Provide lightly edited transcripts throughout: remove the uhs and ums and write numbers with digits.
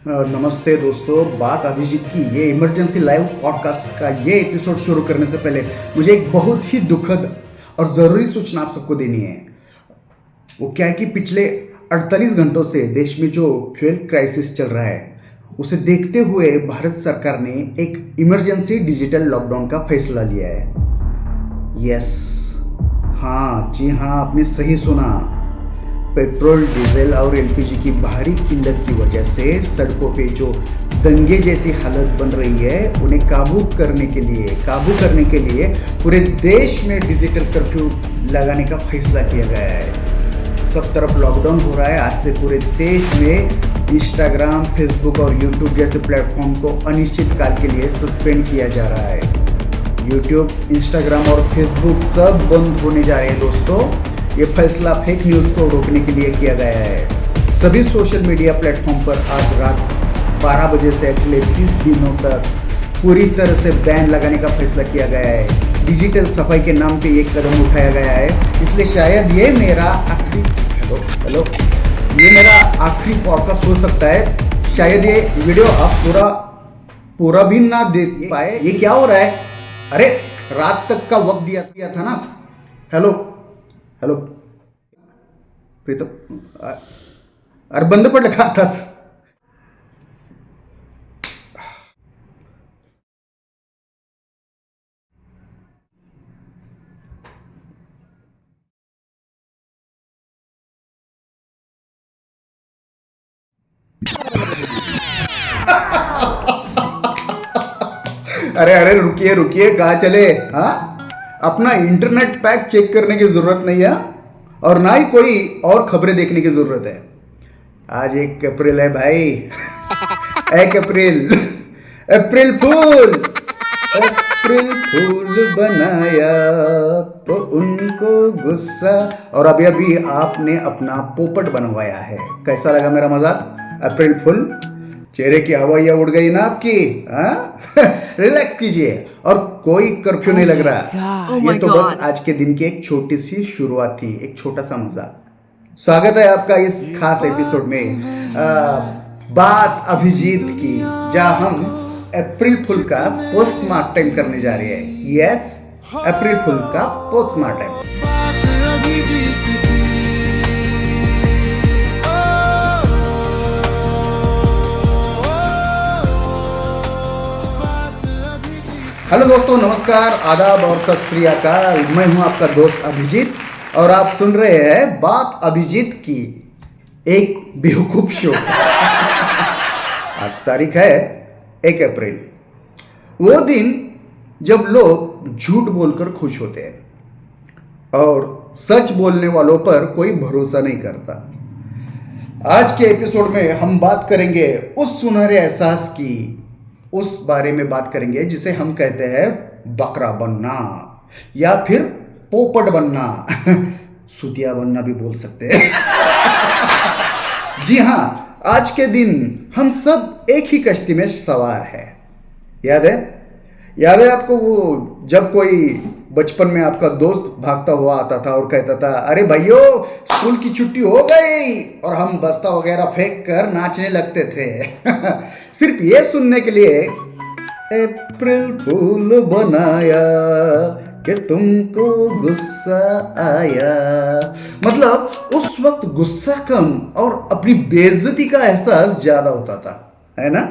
नमस्ते दोस्तों, बात अभिजीत की ये इमरजेंसी लाइव पॉडकास्ट का ये एपिसोड शुरू करने से पहले मुझे एक बहुत ही दुखद और ज़रूरी सूचना आप सबको देनी है। वो क्या है कि पिछले 48 घंटों से देश में जो फ्यूल क्राइसिस चल रहा है उसे देखते हुए भारत सरकार ने एक इमरजेंसी डिजिटल लॉकडाउन का फैसला लिया है। यस, हाँ जी हाँ, आपने सही सुना। पेट्रोल, डीजल और एलपीजी की भारी किल्लत की वजह से सड़कों पे जो दंगे जैसी हालत बन रही है उन्हें काबू करने के लिए पूरे देश में डिजिटल कर्फ्यू लगाने का फैसला किया गया है। सब तरफ लॉकडाउन हो रहा है। आज से पूरे देश में इंस्टाग्राम, फेसबुक और यूट्यूब जैसे प्लेटफॉर्म को अनिश्चित काल के लिए सस्पेंड किया जा रहा है। यूट्यूब, इंस्टाग्राम और फेसबुक सब बंद होने जा रहे हैं दोस्तों। ये फैसला फेक न्यूज़ को रोकने के लिए किया गया है। सभी सोशल मीडिया प्लेटफॉर्म पर आज रात 12 बजे से अगले 30 दिनों तक पूरी तरह से बैन लगाने का फैसला किया गया है। डिजिटल सफाई के नाम पे ये कदम उठाया गया है, इसलिए शायद ये मेरा आखिरी पॉडकास्ट हो सकता है। शायद ये वीडियो आप पूरा भी ना देख पाए। ये क्या हो रहा है? अरे रात तक का वक्त दिया था ना। हेलो प्रीतम, अरे बंद पडलं का आताच? अरे रुकिए, कहाँ चले? हाँ, अपना इंटरनेट पैक चेक करने की जरूरत नहीं है और ना ही कोई और खबरें देखने की जरूरत है। आज 1 अप्रैल है भाई। 1 अप्रैल फूल बनाया तो उनको गुस्सा। और अभी आपने अपना पोपट बनवाया है। कैसा लगा मेरा मजाक? अप्रैल फूल, चेहरे की हवाइयाँ उड़ गई ना आपकी? रिलैक्स कीजिए और कोई कर्फ्यू नहीं लग रहा। ये तो बस आज के दिन की एक छोटी सी शुरुआत थी, एक छोटा सा मजाक। स्वागत है आपका इस खास एपिसोड में, बात अभिजीत की, जहां हम अप्रैल फूल का पोस्टमार्टम करने जा रहे हैं। यस, अप्रैल फूल का पोस्टमार्टम। हेलो दोस्तों, नमस्कार, आदाब और सत श्री अकाल। मैं हूं आपका दोस्त अभिजीत और आप सुन रहे हैं बात अभिजीत की, एक बेवकूफ शो। आज तारीख है 1 अप्रैल, वो दिन जब लोग झूठ बोलकर खुश होते हैं और सच बोलने वालों पर कोई भरोसा नहीं करता। आज के एपिसोड में हम बात करेंगे उस सुनहरे एहसास की, उस बारे में बात करेंगे जिसे हम कहते हैं बकरा बनना या फिर पोपट बनना। सुतिया बनना भी बोल सकते हैं। जी हाँ, आज के दिन हम सब एक ही कश्ती में सवार है। याद है आपको वो जब कोई बचपन में आपका दोस्त भागता हुआ आता था और कहता था, अरे भाइयों स्कूल की छुट्टी हो गई, और हम बस्ता वगैरह फेंक कर नाचने लगते थे। सिर्फ ये सुनने के लिए, अप्रैल फूल बनाया कि तुमको गुस्सा आया। मतलब उस वक्त गुस्सा कम और अपनी बेइज्जती का एहसास ज्यादा होता था, है ना?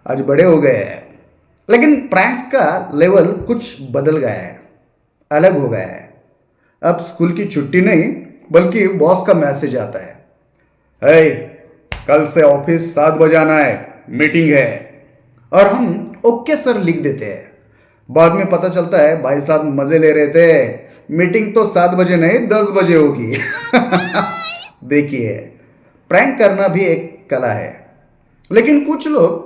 आज बड़े हो गए हैं, लेकिन प्रैंक्स का लेवल कुछ बदल गया है, अलग हो गया है। अब स्कूल की छुट्टी नहीं बल्कि बॉस का मैसेज आता है, हे कल से ऑफिस 7 बजे आना है, मीटिंग है। और हम ओके सर लिख देते हैं। बाद में पता चलता है भाई साहब मजे ले रहे थे, मीटिंग तो 7 बजे नहीं 10 बजे होगी। देखिए, प्रैंक करना भी एक कला है, लेकिन कुछ लोग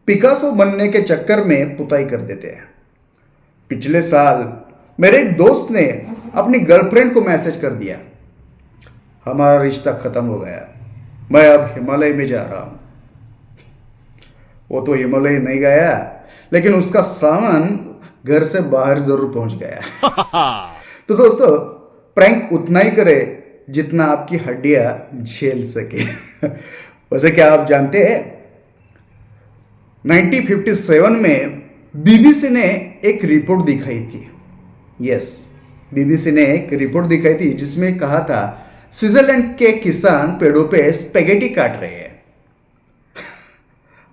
पिकासो बनने के चक्कर में पुताई कर देते हैं। पिछले साल मेरे एक दोस्त ने अपनी गर्लफ्रेंड को मैसेज कर दिया, हमारा रिश्ता खत्म हो गया, मैं अब हिमालय में जा रहा हूं। वो तो हिमालय नहीं गया, लेकिन उसका सामान घर से बाहर जरूर पहुंच गया। तो दोस्तों, प्रैंक उतना ही करे जितना आपकी हड्डियां झेल सके। वैसे क्या आप जानते हैं 1957 में बीबीसी ने एक रिपोर्ट दिखाई थी। यस, बीबीसी ने एक रिपोर्ट दिखाई थी जिसमें कहा था स्विट्जरलैंड के किसान पेड़ों पे स्पेगेटी काट रहे हैं।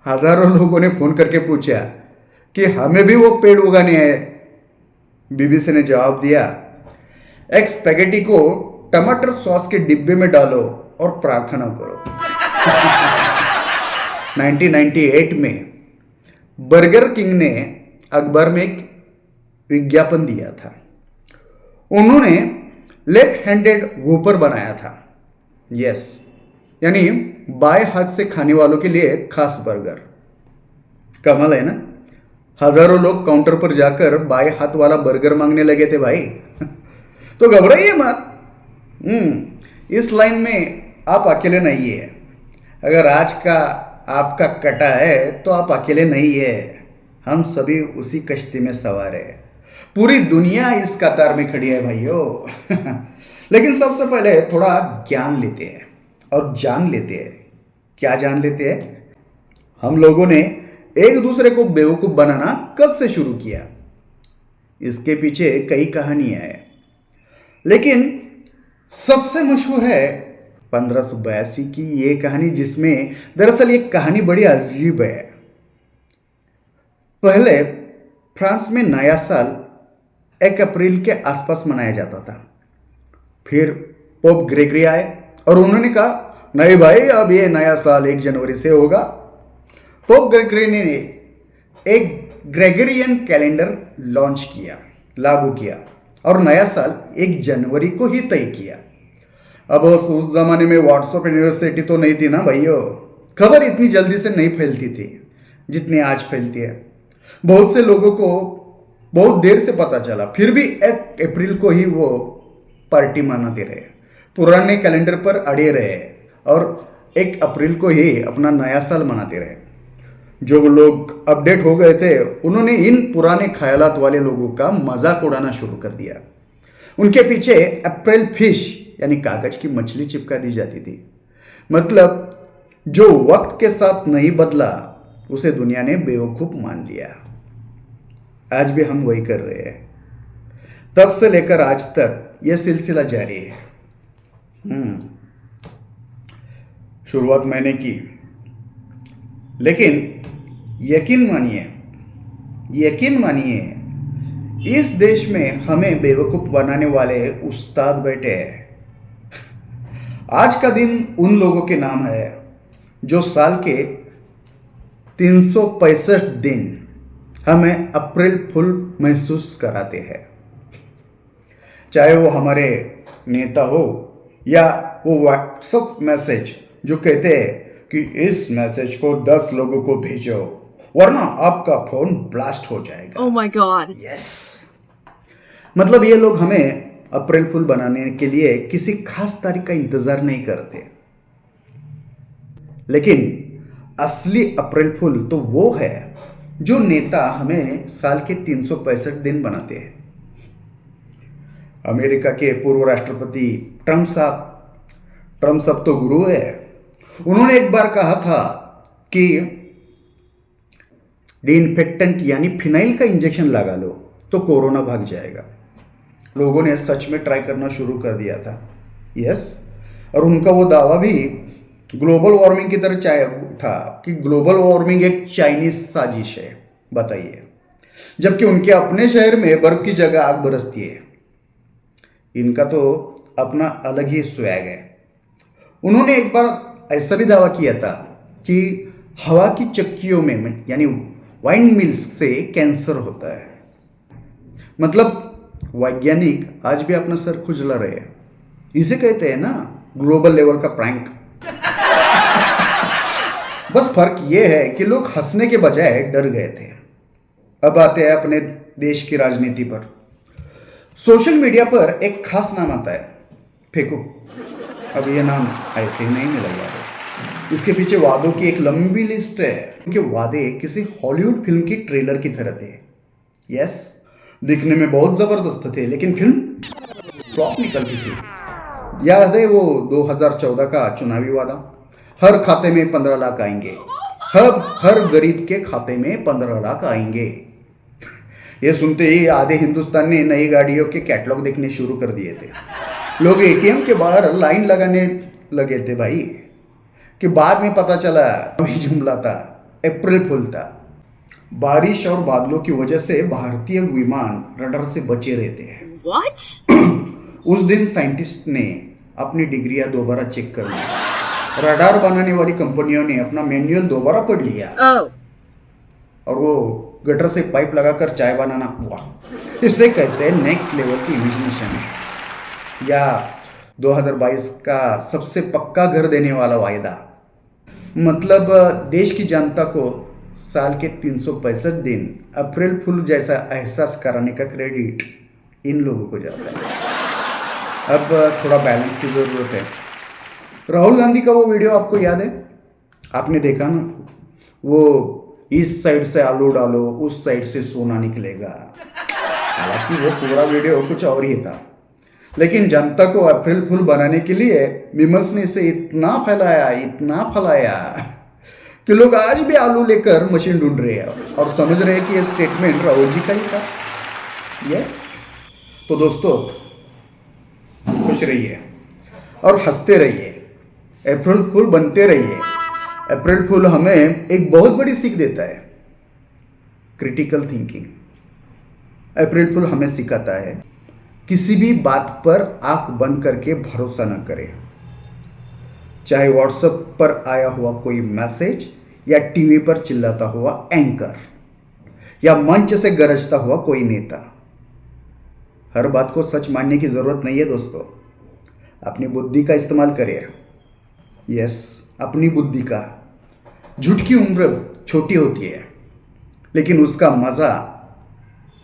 हजारों लोगों ने फोन करके पूछा कि हमें भी वो पेड़ उगाने हैं। बीबीसी ने जवाब दिया, एक स्पेगेटी को टमाटर सॉस के डिब्बे में डालो और प्रार्थना करो। 1998 में बर्गर किंग ने अखबार में एक विज्ञापन दिया था। उन्होंने लेफ्ट हैंडेड वूपर बनाया था। यस, यानी बाएं हाथ से खाने वालों के लिए खास बर्गर। कमाल है ना। हजारों लोग काउंटर पर जाकर बाएं हाथ वाला बर्गर मांगने लगे थे भाई। तो घबराइए मत। इस लाइन में आप अकेले नहीं है। अगर आज का आपका कटा है तो आप अकेले नहीं है। हम सभी उसी कश्ती में सवार है। पूरी दुनिया इस कतार में खड़ी है भाइयों। लेकिन सबसे पहले थोड़ा ज्ञान लेते हैं और जान लेते हैं। क्या जान लेते हैं? हम लोगों ने एक दूसरे को बेवकूफ बनाना कब से शुरू किया? इसके पीछे कई कहानियां हैं, लेकिन सबसे मशहूर है 1582 की ये कहानी, जिसमें दरअसल ये कहानी बड़ी अजीब है। पहले फ्रांस में नया साल 1 अप्रैल के आसपास मनाया जाता था। फिर पोप ग्रेगरी आए और उन्होंने कहा, नहीं भाई, अब ये नया साल 1 जनवरी से होगा। पोप ग्रेगरी ने एक ग्रेगरियन कैलेंडर लॉन्च किया, लागू किया और नया साल 1 जनवरी को ही तय किया। अब उस जमाने में व्हाट्सएप यूनिवर्सिटी तो नहीं थी ना भाइयों। खबर इतनी जल्दी से नहीं फैलती थी जितनी आज फैलती है। बहुत से लोगों को बहुत देर से पता चला, फिर भी 1 अप्रैल को ही वो पार्टी मनाते रहे, पुराने कैलेंडर पर अड़े रहे और 1 अप्रैल को ही अपना नया साल मनाते रहे। जो लोग अपडेट हो गए थे उन्होंने इन पुराने ख्यालात वाले लोगों का मजाक उड़ाना शुरू कर दिया। उनके पीछे अप्रैल फिश यानी कागज की मछली चिपका दी जाती थी। मतलब जो वक्त के साथ नहीं बदला उसे दुनिया ने बेवकूफ मान लिया। आज भी हम वही कर रहे हैं। तब से लेकर आज तक यह सिलसिला जारी है। शुरुआत मैंने की, लेकिन यकीन मानिए इस देश में हमें बेवकूफ बनाने वाले उस्ताद बैठे हैं। आज का दिन उन लोगों के नाम है जो साल के 365 दिन हमें अप्रैल फुल महसूस कराते हैं। चाहे वो हमारे नेता हो या वो व्हाट्सएप मैसेज जो कहते हैं कि इस मैसेज को 10 लोगों को भेजो वरना आपका फोन ब्लास्ट हो जाएगा। Oh my God. यस, मतलब ये लोग हमें अप्रैल फुल बनाने के लिए किसी खास तारीख का इंतजार नहीं करते। लेकिन असली अप्रैल फुल तो वो है जो नेता हमें साल के 365 दिन बनाते हैं। अमेरिका के पूर्व राष्ट्रपति ट्रम्प साहब तो गुरु है। उन्होंने एक बार कहा था कि डिइंफेक्टेंट यानी फिनाइल का इंजेक्शन लगा लो तो कोरोना भाग जाएगा। लोगों ने सच में ट्राई करना शुरू कर दिया था। यस, और उनका वो दावा भी ग्लोबल वार्मिंग की तरह था कि ग्लोबल वार्मिंग एक चाइनीज साजिश है। बताइए, जबकि उनके अपने शहर में बर्फ की जगह आग बरसती है। इनका तो अपना अलग ही स्वैग है। उन्होंने एक बार ऐसा भी दावा किया था कि हवा की चक्कियों में यानी वाइंड मिल्स से कैंसर होता है। मतलब वैज्ञानिक आज भी अपना सर खुजला रहे हैं। इसे कहते हैं ना ग्लोबल लेवल का प्रैंक। बस फर्क यह है कि लोग हंसने के बजाय डर गए थे। अब आते हैं अपने देश की राजनीति पर। सोशल मीडिया पर एक खास नाम आता है, फेंको। अब यह नाम ऐसे ही नहीं मिला यार। इसके पीछे वादों की एक लंबी लिस्ट है। उनके वादे किसी हॉलीवुड फिल्म की ट्रेलर की तरह थे। यस, दिखने में बहुत जबरदस्त थे, लेकिन फिल्म फ्लॉप निकलती थी। याद है वो 2014 का चुनावी वादा? हर खाते में 15 लाख आएंगे, हर गरीब के खाते में 15 लाख आएंगे। ये सुनते ही आधे हिंदुस्तान ने नई गाड़ियों के कैटलॉग देखने शुरू कर दिए थे। लोग एटीएम के बाहर लाइन लगाने लगे थे भाई, कि बाद में पता चला वही जुमला था, अप्रैल फूल था। बारिश और बादलों की वजह से भारतीय विमान रडार से बचे रहते हैं। What? उस दिन साइंटिस्ट ने अपनी डिग्रियां दोबारा चेक कर ली। रडार बनाने वाली कंपनियों ने अपना मैनुअल दोबारा पढ़ लिया। और वो गटर से पाइप लगाकर चाय बनाना हुआ। इसे कहते हैं नेक्स्ट लेवल की इमेजिनेशन। या 2022 का सबसे पक्का घर देने वाला वायदा। मतलब देश की जनता को साल के 365 दिन अप्रैल फूल जैसा एहसास कराने का क्रेडिट इन लोगों को जाता है। अब थोड़ा बैलेंस की ज़रूरत है। राहुल गांधी का वो वीडियो आपको याद है? आपने देखा ना, वो इस साइड से आलू डालो, उस साइड से सोना निकलेगा। हालांकि वो पूरा वीडियो कुछ और ही था, लेकिन जनता को अप्रैल फूल बनाने के लिए मीमर्स ने इसे इतना फैलाया कि लोग आज भी आलू लेकर मशीन ढूंढ रहे हैं और समझ रहे हैं कि यह स्टेटमेंट राहुल जी का ही था। यस, तो दोस्तों खुश रहिए और हंसते रहिए, अप्रैल फूल बनते रहिए। अप्रैल फूल हमें एक बहुत बड़ी सीख देता है, क्रिटिकल थिंकिंग। अप्रैल फूल हमें सिखाता है किसी भी बात पर आंख बंद करके भरोसा न करें, चाहे व्हाट्सएप पर आया हुआ कोई मैसेज या टीवी पर चिल्लाता हुआ एंकर या मंच से गरजता हुआ कोई नेता। हर बात को सच मानने की जरूरत नहीं है दोस्तों। अपनी बुद्धि का इस्तेमाल करिए। यस, अपनी बुद्धि का। झूठ की उम्र छोटी होती है, लेकिन उसका मजा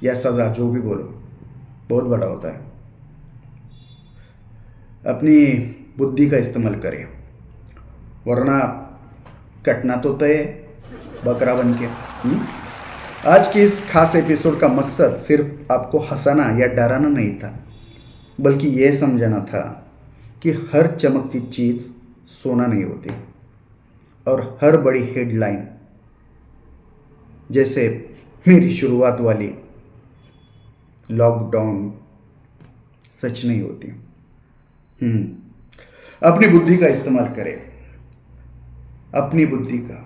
या सजा, जो भी बोलो, बहुत बड़ा होता है। अपनी बुद्धि का इस्तेमाल करें, वरना कटना तो तय बकरा बन के। आज के इस खास एपिसोड का मकसद सिर्फ आपको हंसाना या डराना नहीं था, बल्कि यह समझाना था कि हर चमकती चीज़ सोना नहीं होती और हर बड़ी हेडलाइन, जैसे मेरी शुरुआत वाली लॉकडाउन, सच नहीं होती। अपनी बुद्धि का इस्तेमाल करें, अपनी बुद्धि का,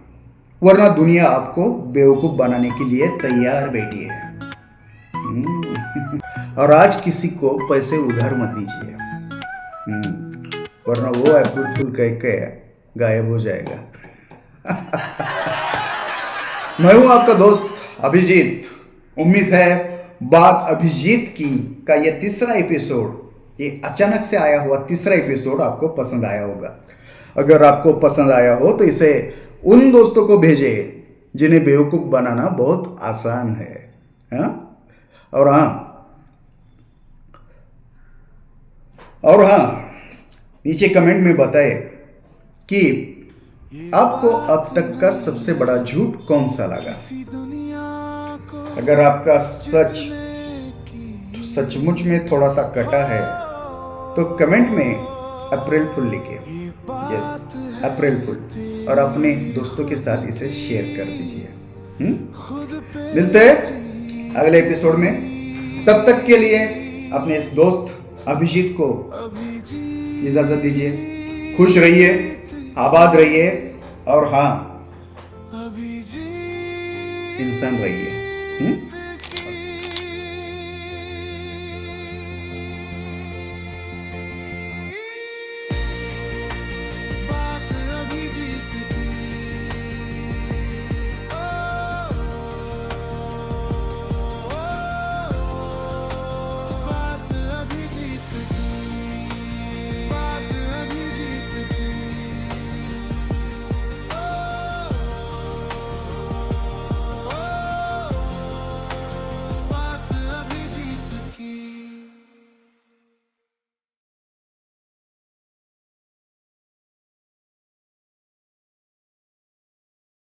वरना दुनिया आपको बेवकूफ बनाने के लिए तैयार बैठी है। और आज किसी को पैसे उधार मत दीजिए, वरना वो अप्रैल फूल कह के गायब हो जाएगा। मैं हूं आपका दोस्त अभिजीत। उम्मीद है बात अभिजीत की का ये तीसरा एपिसोड, ये अचानक से आया हुआ तीसरा एपिसोड आपको पसंद आया होगा। अगर आपको पसंद आया हो तो इसे उन दोस्तों को भेजें जिन्हें बेवकूफ बनाना बहुत आसान है। और हाँ, नीचे कमेंट में बताएं कि आपको अब तक का सबसे बड़ा झूठ कौन सा लगा। अगर आपका सच सचमुच में थोड़ा सा कटा है तो कमेंट में अप्रैल फूल लिखे। यस, अप्रैल फूल, और अपने दोस्तों के साथ इसे शेयर कर दीजिए। मिलते हैं अगले एपिसोड में। तब तक के लिए अपने इस दोस्त अभिजीत को इजाजत दीजिए। खुश रहिए, आबाद रहिए और हाँ, इंसान रहिए।